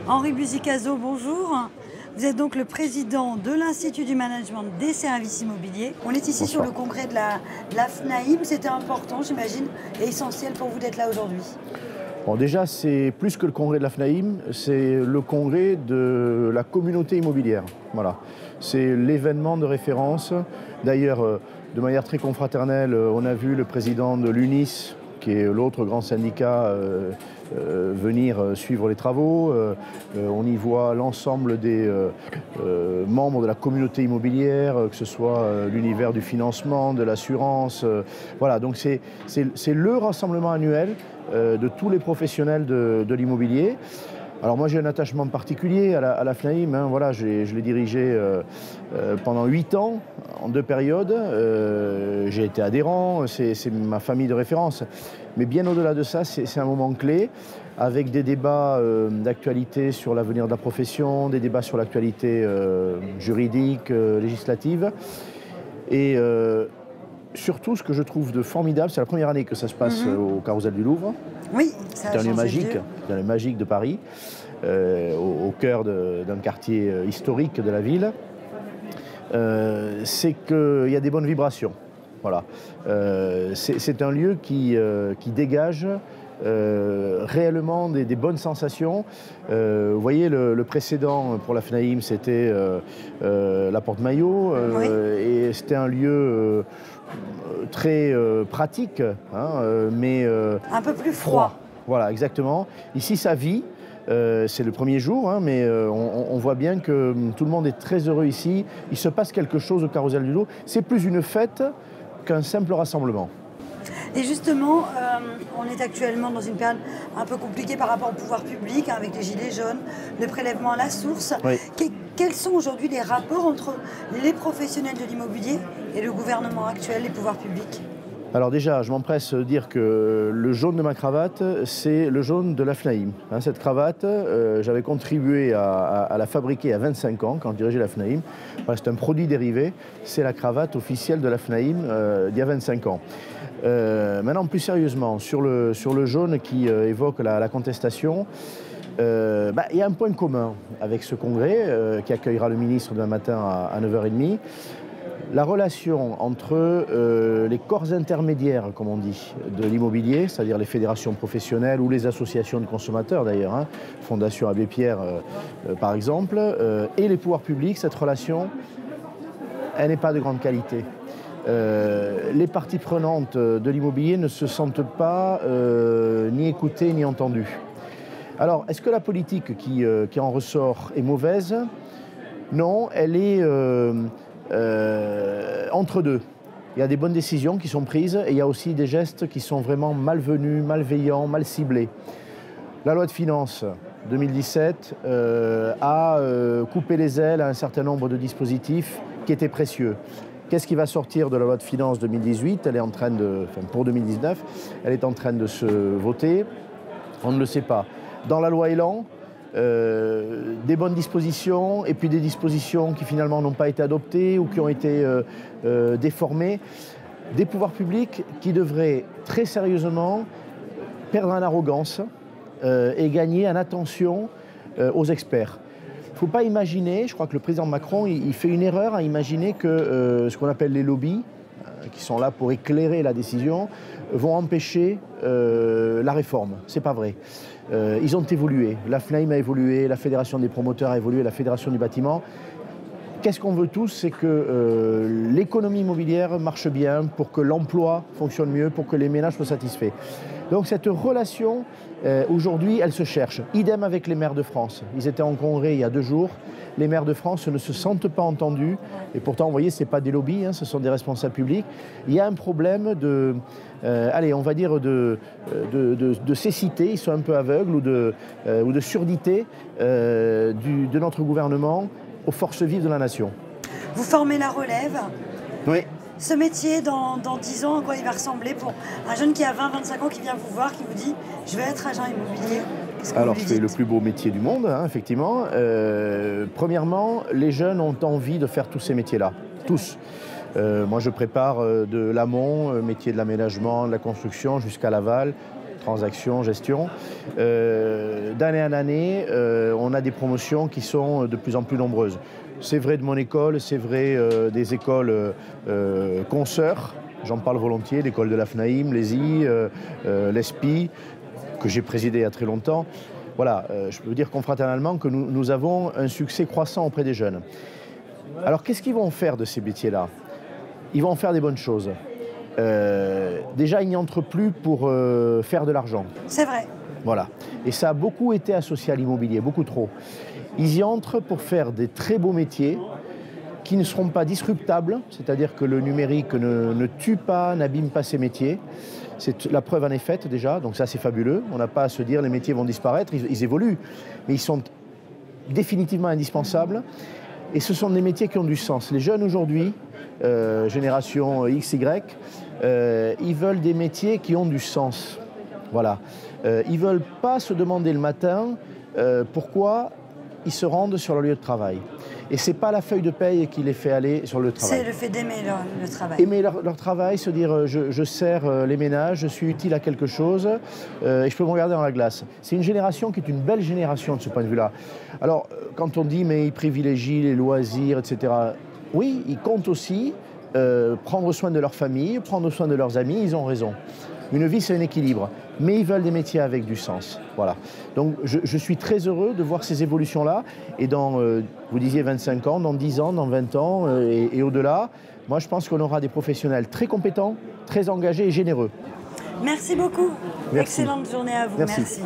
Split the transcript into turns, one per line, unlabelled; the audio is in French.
Henri Buzicazo, bonjour. Vous êtes donc le président de l'Institut du Management des Services Immobiliers. On est ici sur le congrès de la FNAIM. C'était important, j'imagine, et essentiel pour vous d'être là aujourd'hui.
Bon, déjà, c'est plus que le congrès de la FNAIM, c'est le congrès de la communauté immobilière. Voilà. C'est l'événement de référence. D'ailleurs, de manière très confraternelle, on a vu le président de l'UNIS, qui est l'autre grand syndicat, venir suivre les travaux. On y voit l'ensemble des membres de la communauté immobilière, que ce soit l'univers du financement, de l'assurance. Voilà, donc c'est le rassemblement annuel de tous les professionnels de l'immobilier. Alors moi j'ai un attachement particulier à la FNAIM, hein, voilà, je l'ai dirigé pendant 8 ans, en 2 périodes. J'ai été adhérent, c'est ma famille de référence. Mais bien au-delà de ça, c'est un moment clé, avec des débats d'actualité sur l'avenir de la profession, des débats sur l'actualité juridique, législative. Et surtout, ce que je trouve de formidable, c'est la première année que ça se passe au Carrousel du Louvre.
Oui,
c'est un lieu magique de Paris, au cœur d'un quartier historique de la ville. C'est qu'il y a des bonnes vibrations. Voilà. C'est un lieu qui dégage réellement des bonnes sensations. Vous voyez, le précédent pour la FNAIM, c'était la Porte Maillot, et c'était un lieu très pratique, hein, mais
un peu plus froid.
Voilà, exactement. Ici, ça vit. C'est le premier jour, hein, mais on voit bien que tout le monde est très heureux ici. Il se passe quelque chose au Carrousel du Louvre. C'est plus une fête qu'un simple rassemblement.
Et justement, on est actuellement dans une période un peu compliquée par rapport au pouvoir public, hein, avec les gilets jaunes, le prélèvement à la source.
Oui.
Quels sont aujourd'hui les rapports entre les professionnels de l'immobilier et le gouvernement actuel, les pouvoirs publics ?
Alors déjà, je m'empresse de dire que le jaune de ma cravate, c'est le jaune de la FNAIM. Hein, cette cravate, j'avais contribué à la fabriquer à 25 ans, quand je dirigeais la FNAIM. Voilà, c'est un produit dérivé, c'est la cravate officielle de la FNAIM d'il y a 25 ans. Maintenant, plus sérieusement, sur le jaune qui évoque la contestation, il y a un point commun avec ce congrès qui accueillera le ministre demain matin à 9h30. La relation entre les corps intermédiaires, comme on dit, de l'immobilier, c'est-à-dire les fédérations professionnelles ou les associations de consommateurs d'ailleurs, hein, Fondation Abbé Pierre par exemple, et les pouvoirs publics, cette relation, elle n'est pas de grande qualité. Les parties prenantes de l'immobilier ne se sentent pas ni écoutées ni entendues. Alors, est-ce que la politique qui en ressort est mauvaise ? Non, elle est entre deux. Il y a des bonnes décisions qui sont prises et il y a aussi des gestes qui sont vraiment malvenus, malveillants, mal ciblés. La loi de finances 2017 a coupé les ailes à un certain nombre de dispositifs qui étaient précieux. Qu'est-ce qui va sortir de la loi de finances 2018 ? Elle est en train pour 2019, elle est en train de se voter. On ne le sait pas. Dans la loi Elan, des bonnes dispositions et puis des dispositions qui finalement n'ont pas été adoptées ou qui ont été déformées. Des pouvoirs publics qui devraient très sérieusement perdre en arrogance et gagner en attention aux experts. Il ne faut pas imaginer, je crois que le président Macron, il fait une erreur à imaginer que ce qu'on appelle les lobbies, qui sont là pour éclairer la décision, vont empêcher la réforme. Ce n'est pas vrai. Ils ont évolué. La FNAIM a évolué, la Fédération des promoteurs a évolué, la Fédération du bâtiment. Qu'est-ce qu'on veut tous ? C'est que l'économie immobilière marche bien pour que l'emploi fonctionne mieux, pour que les ménages soient satisfaits. Donc cette relation, aujourd'hui, elle se cherche. Idem avec les maires de France. Ils étaient en congrès il y a 2 jours. Les maires de France ne se sentent pas entendus. Et pourtant, vous voyez, ce n'est pas des lobbies, hein, ce sont des responsables publics. Il y a un problème de cécité, ils sont un peu aveugles, ou de surdité de notre gouvernement aux forces vives de la nation.
Vous formez la relève.
Oui.
Ce métier, dans 10 ans, à quoi il va ressembler pour un jeune qui a 20-25 ans, qui vient vous voir, qui vous dit « je vais être agent immobilier ».
Alors, c'est le plus beau métier du monde, hein, effectivement. Premièrement, les jeunes ont envie de faire tous ces métiers-là, tous. Moi, je prépare de l'amont, métier de l'aménagement, de la construction, jusqu'à l'aval. transactions, gestion. D'année en année, on a des promotions qui sont de plus en plus nombreuses. C'est vrai de mon école, c'est vrai des écoles consoeurs. J'en parle volontiers, l'école de l'AFNAIM, l'ESI, l'ESPI, que j'ai présidé il y a très longtemps. Voilà, je peux dire confraternellement que nous avons un succès croissant auprès des jeunes. Alors, qu'est-ce qu'ils vont faire de ces métiers-là? Ils vont en faire des bonnes choses. Déjà, ils n'y entrent plus pour faire de l'argent.
C'est vrai.
Voilà. Et ça a beaucoup été associé à l'immobilier, beaucoup trop. Ils y entrent pour faire des très beaux métiers qui ne seront pas disruptables, c'est-à-dire que le numérique ne tue pas, n'abîme pas ces métiers. La preuve en est faite déjà, donc ça c'est fabuleux. On n'a pas à se dire les métiers vont disparaître, ils évoluent, mais ils sont définitivement indispensables. Et ce sont des métiers qui ont du sens. Les jeunes aujourd'hui, génération X, Y, ils veulent des métiers qui ont du sens. Voilà. Ils ne veulent pas se demander le matin pourquoi ils se rendent sur leur lieu de travail. Et ce n'est pas la feuille de paye qui les fait aller sur le travail.
C'est le fait d'aimer le travail.
Aimer leur travail, se dire je sers les ménages, je suis utile à quelque chose et je peux me regarder dans la glace. C'est une génération qui est une belle génération de ce point de vue-là. Alors, quand on dit mais ils privilégient les loisirs, etc., oui, ils comptent aussi prendre soin de leur famille, prendre soin de leurs amis, ils ont raison. Une vie, c'est un équilibre. Mais ils veulent des métiers avec du sens. Voilà. Donc, je suis très heureux de voir ces évolutions-là. Et dans, vous disiez 25 ans, dans 10 ans, dans 20 ans et au-delà, moi, je pense qu'on aura des professionnels très compétents, très engagés et généreux.
Merci beaucoup.
Merci.
Excellente journée à vous.
Merci.
Merci.